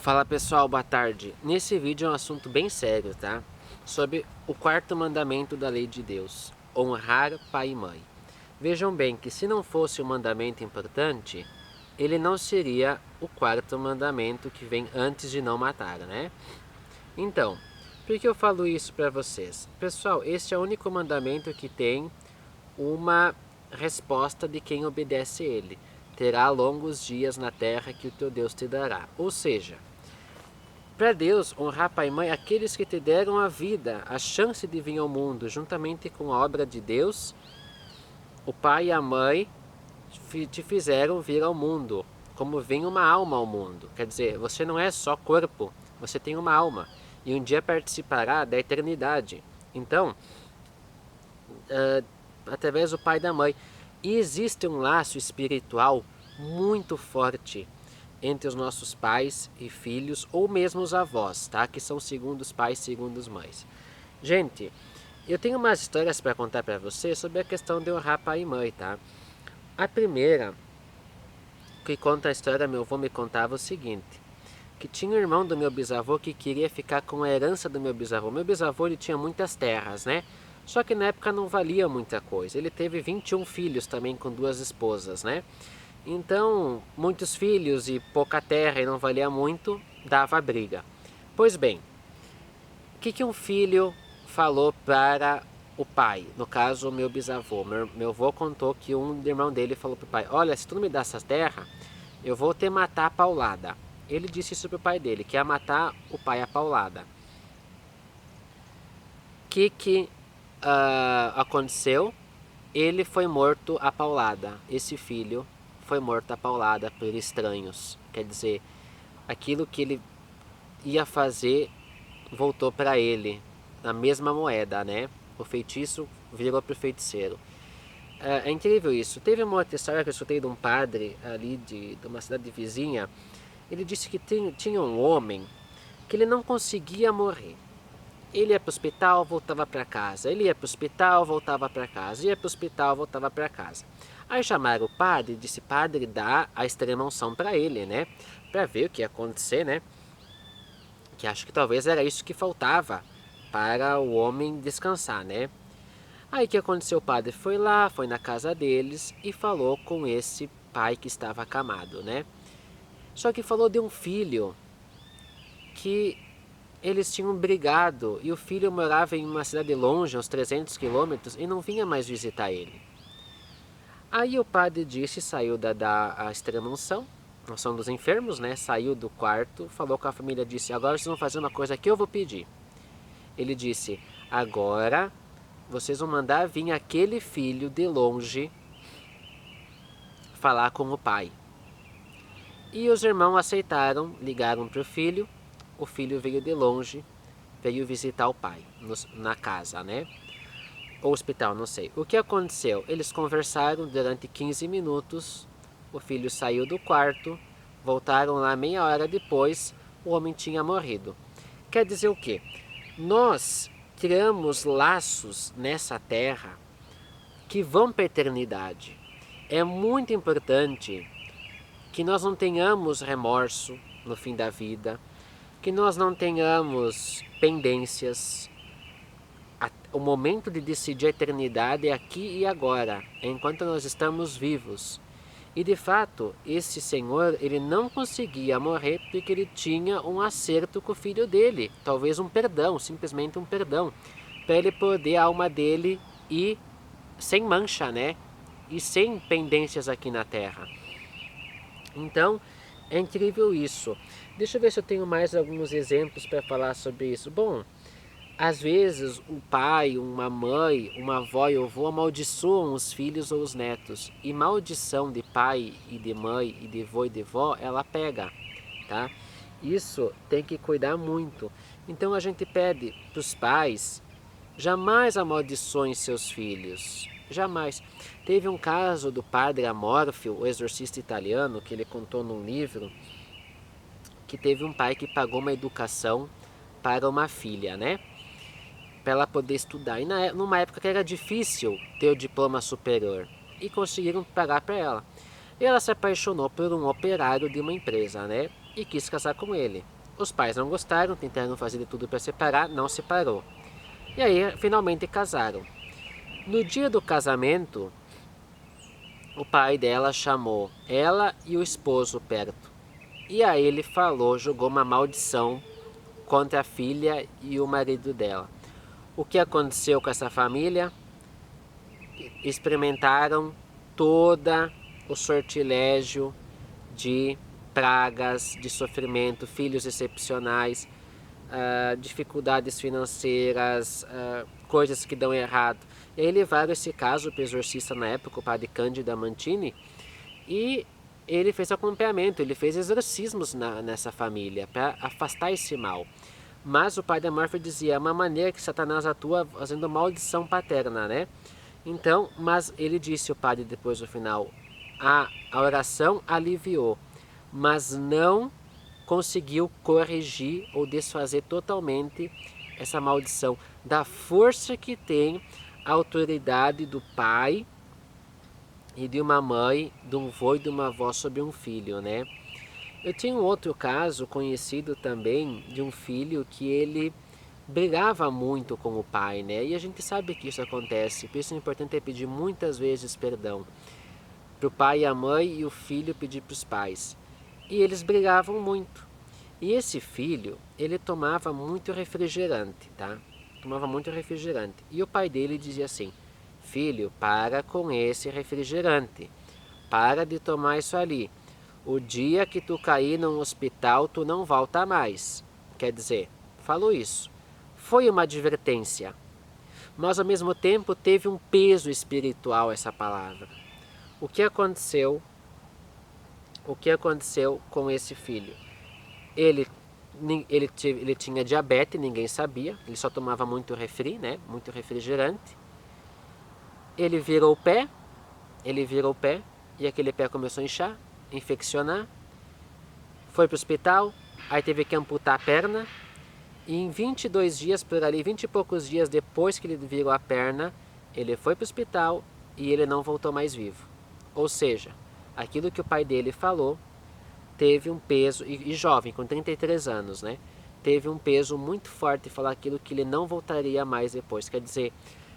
Fala pessoal, boa tarde. Nesse vídeo é um assunto bem sério, tá? Sobre o quarto mandamento da lei de Deus: honrar pai e mãe. Vejam bem que se não fosse um mandamento importante, ele não seria o quarto mandamento que vem antes de não matar, né? Então, por que eu falo isso para vocês? Pessoal, este é o único mandamento que tem uma resposta de quem obedece ele. Terá longos dias na terra que o teu Deus te dará. Ou seja, para Deus, honrar pai e mãe, aqueles que te deram a vida, a chance de vir ao mundo, juntamente com a obra de Deus, o pai e a mãe te fizeram vir ao mundo, como vem uma alma ao mundo. Quer dizer, você não é só corpo, você tem uma alma, e um dia participará da eternidade. Então, através do pai e da mãe. E existe um laço espiritual muito forte entre os nossos pais e filhos, ou mesmo os avós, tá? Que são segundos pais, segundos mães. Gente, eu tenho umas histórias para contar para vocês sobre a questão de honrar pai e mãe, tá? A primeira que conta a história, meu avô me contava o seguinte: que tinha um irmão do meu bisavô que queria ficar com a herança do meu bisavô. Meu bisavô ele tinha muitas terras, né? Só que na época não valia muita coisa. Ele teve 21 filhos também com duas esposas, né? Então, muitos filhos e pouca terra e não valia muito, dava briga. Pois bem, o que um filho falou para o pai? No caso, o meu bisavô. Meu avô contou que um irmão dele falou para o pai: olha, se tu não me dá essa terra, eu vou te matar a paulada. Ele disse isso para o pai dele, que ia matar o pai a paulada. O que aconteceu? Ele foi morto a paulada. Esse filho foi morto a paulada por estranhos. Quer dizer, aquilo que ele ia fazer voltou para ele, na mesma moeda, né? O feitiço virou para o feiticeiro. É incrível isso. Teve uma outra história que eu escutei de um padre ali de uma cidade vizinha. Ele disse que tinha um homem que ele não conseguia morrer. Ele ia para o hospital, voltava para casa. Ele ia para o hospital, voltava para casa. Ia para o hospital, voltava para casa. Aí chamaram o padre e disse: padre, dá a extrema-unção para ele, né? Para ver o que ia acontecer, né? Que acho que talvez era isso que faltava para o homem descansar, né? Aí o que aconteceu? O padre foi lá, foi na casa deles e falou com esse pai que estava acamado, né? Só que falou de um filho que eles tinham brigado e o filho morava em uma cidade longe, uns 300 quilômetros, e não vinha mais visitar ele. Aí o padre disse, saiu da extrema-unção, unção dos enfermos, né? Saiu do quarto, falou com a família, disse: agora vocês vão fazer uma coisa que eu vou pedir. Ele disse: agora vocês vão mandar vir aquele filho de longe falar com o pai. E os irmãos aceitaram, ligaram para o filho veio de longe, veio visitar o pai na casa, né? Ou hospital, não sei. O que aconteceu? Eles conversaram durante 15 minutos, o filho saiu do quarto, voltaram lá meia hora depois, o homem tinha morrido. Quer dizer o quê? Nós criamos laços nessa terra que vão para a eternidade. É muito importante que nós não tenhamos remorso no fim da vida, que nós não tenhamos pendências. O momento de decidir a eternidade é aqui e agora, é enquanto nós estamos vivos. E de fato, esse senhor, ele não conseguia morrer porque ele tinha um acerto com o filho dele, talvez um perdão, simplesmente um perdão, para ele poder a alma dele ir sem mancha, né? E sem pendências aqui na terra. Então, é incrível isso. Deixa eu ver se eu tenho mais alguns exemplos para falar sobre isso. Bom, às vezes o pai, uma mãe, uma avó e o avô amaldiçoam os filhos ou os netos. E maldição de pai e de mãe e de avô e de vó, ela pega, tá? Isso tem que cuidar muito. Então a gente pede para os pais: jamais amaldiçoem seus filhos. Jamais. Teve um caso do padre Amorfio, o exorcista italiano, que ele contou num livro, que teve um pai que pagou uma educação para uma filha, né? Para ela poder estudar. E numa época que era difícil ter o diploma superior. E conseguiram pagar para ela. E ela se apaixonou por um operário de uma empresa, né? E quis casar com ele. Os pais não gostaram, tentaram fazer de tudo para separar, não separou. E aí, finalmente casaram. No dia do casamento, o pai dela chamou ela e o esposo perto. E aí ele falou, jogou uma maldição contra a filha e o marido dela. O que aconteceu com essa família? Experimentaram toda o sortilégio de pragas, de sofrimento, filhos excepcionais, dificuldades financeiras, coisas que dão errado. E aí levaram esse caso para o exorcista na época, o padre Cândido Amantini, e ele fez acompanhamento, ele fez exorcismos nessa família para afastar esse mal. Mas o padre Murphy dizia, é uma maneira que Satanás atua fazendo maldição paterna, né? Então, mas ele disse, o padre depois no final, a oração aliviou, mas não conseguiu corrigir ou desfazer totalmente essa maldição da força que tem a autoridade do pai e de uma mãe, de um avô e de uma avó sobre um filho, né? Eu tinha um outro caso conhecido também de um filho que ele brigava muito com o pai, né? E a gente sabe que isso acontece, por isso é importante pedir muitas vezes perdão para o pai e a mãe e o filho pedir para os pais. E eles brigavam muito. E esse filho, ele tomava muito refrigerante, tá? Tomava muito refrigerante. E o pai dele dizia assim, filho, para com esse refrigerante. Para de tomar isso ali. O dia que tu cair num hospital, tu não volta mais. Quer dizer, falou isso. Foi uma advertência. Mas ao mesmo tempo teve um peso espiritual essa palavra. O que aconteceu? O que aconteceu com esse filho? Ele tinha diabetes, ninguém sabia. Ele só tomava muito refri, né? Muito refrigerante. Ele virou o pé. E aquele pé começou a inchar, infeccionar. Foi para o hospital. Aí teve que amputar a perna. E em 22 dias por ali, 20 e poucos dias depois que ele virou a perna, ele foi para o hospital e ele não voltou mais vivo. Ou seja, aquilo que o pai dele falou teve um peso, e jovem, com 33 anos, né? Teve um peso muito forte falar aquilo que ele não voltaria mais depois. Quer dizer,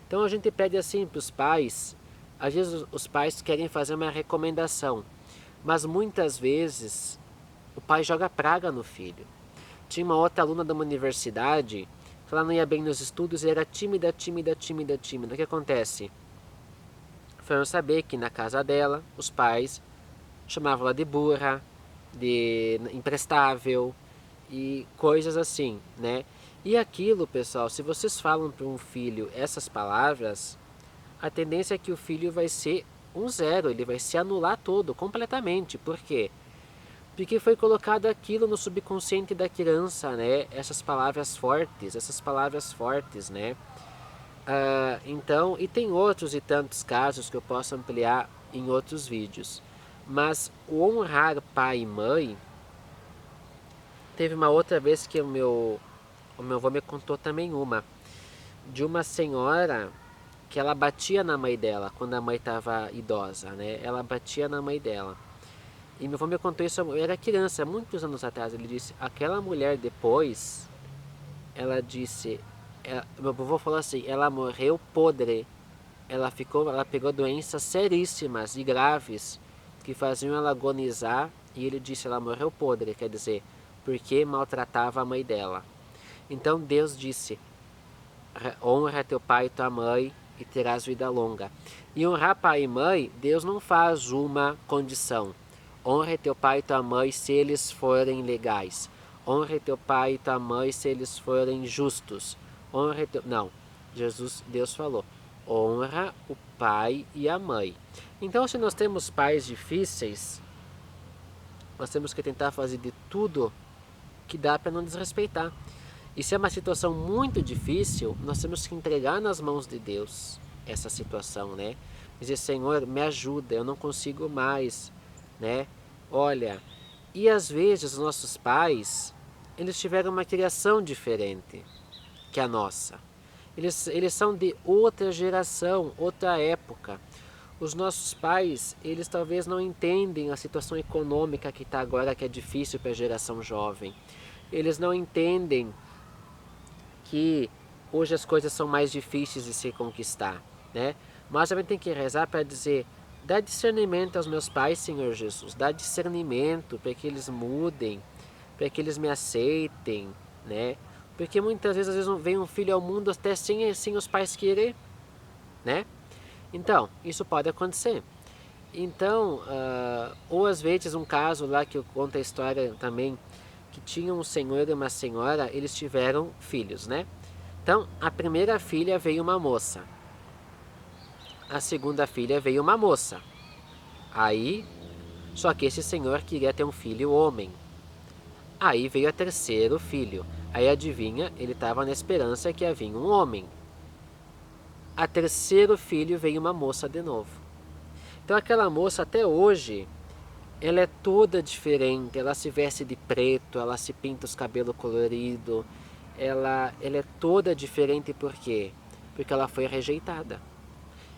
então a gente pede assim para os pais, às vezes os pais querem fazer uma recomendação, mas muitas vezes o pai joga praga no filho. Tinha uma outra aluna de uma universidade que ela não ia bem nos estudos e era tímida. O que acontece? Foram saber que na casa dela, os pais chamavam ela de burra, de imprestável e coisas assim, né? E aquilo, pessoal, se vocês falam para um filho essas palavras, a tendência é que o filho vai ser um zero, ele vai se anular todo, completamente. Por quê? Porque foi colocado aquilo no subconsciente da criança, né? Essas palavras fortes, né? Então, e tem outros e tantos casos que eu posso ampliar em outros vídeos. Mas o honrar pai e mãe, teve uma outra vez que o meu avô me contou também de uma senhora que ela batia na mãe dela quando a mãe estava idosa, né? Ela batia na mãe dela. E meu avô me contou isso, eu era criança, muitos anos atrás. Ele disse, aquela mulher depois, ela disse, meu avô falou assim, ela morreu podre. Ela pegou doenças seríssimas e graves que faziam ela agonizar. E ele disse, ela morreu podre, quer dizer, porque maltratava a mãe dela. Então Deus disse, honra teu pai e tua mãe e terás vida longa. E honrar pai e mãe, Deus não faz uma condição. Honre teu pai e tua mãe se eles forem legais. Honre teu pai e tua mãe se eles forem justos. Não, Deus falou, honra o pai e a mãe. Então, se nós temos pais difíceis, nós temos que tentar fazer de tudo que dá para não desrespeitar. E se é uma situação muito difícil, nós temos que entregar nas mãos de Deus essa situação, né? Dizer, Senhor, me ajuda, eu não consigo mais, né? Olha, e às vezes os nossos pais, eles tiveram uma criação diferente que a nossa. Eles são de outra geração, outra época. Os nossos pais, eles talvez não entendem a situação econômica que está agora, que é difícil para a geração jovem. Eles não entendem que hoje as coisas são mais difíceis de se conquistar, né? Mas a gente tem que rezar para dizer: dá discernimento aos meus pais, Senhor Jesus, dá discernimento para que eles mudem, para que eles me aceitem, né? Porque muitas vezes, às vezes vem um filho ao mundo até sem os pais querer, né? Então, isso pode acontecer. Então, ou às vezes um caso lá que eu conto a história também, que tinha um senhor e uma senhora, eles tiveram filhos, né? Então, a primeira filha veio uma moça, a segunda filha veio uma moça. Aí, só que esse senhor queria ter um filho homem. Aí veio o terceiro filho. Aí adivinha, ele estava na esperança que havia um homem. A terceiro filho veio uma moça de novo. Então aquela moça até hoje, ela é toda diferente. Ela se veste de preto, ela se pinta os cabelos coloridos. Ela é toda diferente por quê? Porque ela foi rejeitada.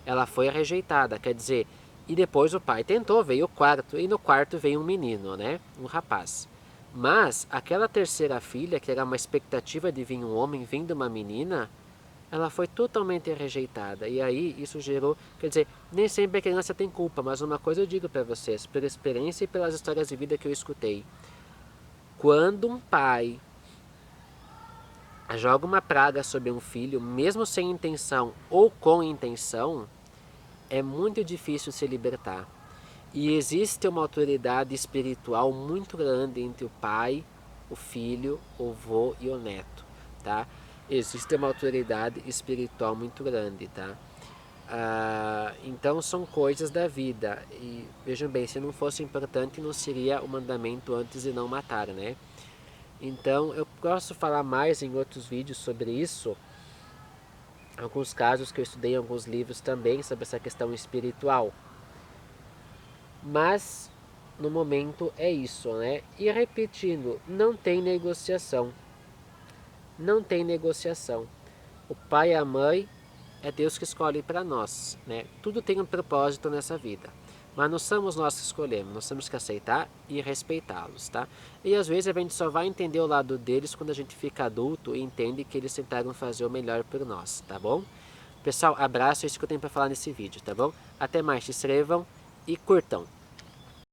Ela foi rejeitada, quer dizer, e depois o pai tentou, veio o quarto, e no quarto veio um menino, né? Um rapaz. Mas aquela terceira filha, que era uma expectativa de vir um homem, vindo uma menina, ela foi totalmente rejeitada. E aí isso gerou, quer dizer, nem sempre a criança tem culpa, mas uma coisa eu digo para vocês, pela experiência e pelas histórias de vida que eu escutei. Quando um pai joga uma praga sobre um filho, mesmo sem intenção ou com intenção, é muito difícil se libertar. E existe uma autoridade espiritual muito grande entre o pai, o filho, o avô e o neto, tá? Existe uma autoridade espiritual muito grande, tá? Então são coisas da vida. E vejam bem, se não fosse importante, não seria o mandamento antes de não matar, né? Então eu posso falar mais em outros vídeos sobre isso, alguns casos que eu estudei em alguns livros também sobre essa questão espiritual. Mas no momento é isso, né? E repetindo, não tem negociação. Não tem negociação. O pai e a mãe é Deus que escolhe para nós, né? Tudo tem um propósito nessa vida. Mas não somos nós que escolhemos, nós temos que aceitar e respeitá-los, tá? E às vezes a gente só vai entender o lado deles quando a gente fica adulto e entende que eles tentaram fazer o melhor por nós, tá bom? Pessoal, abraço, é isso que eu tenho para falar nesse vídeo, tá bom? Até mais, se inscrevam e curtam.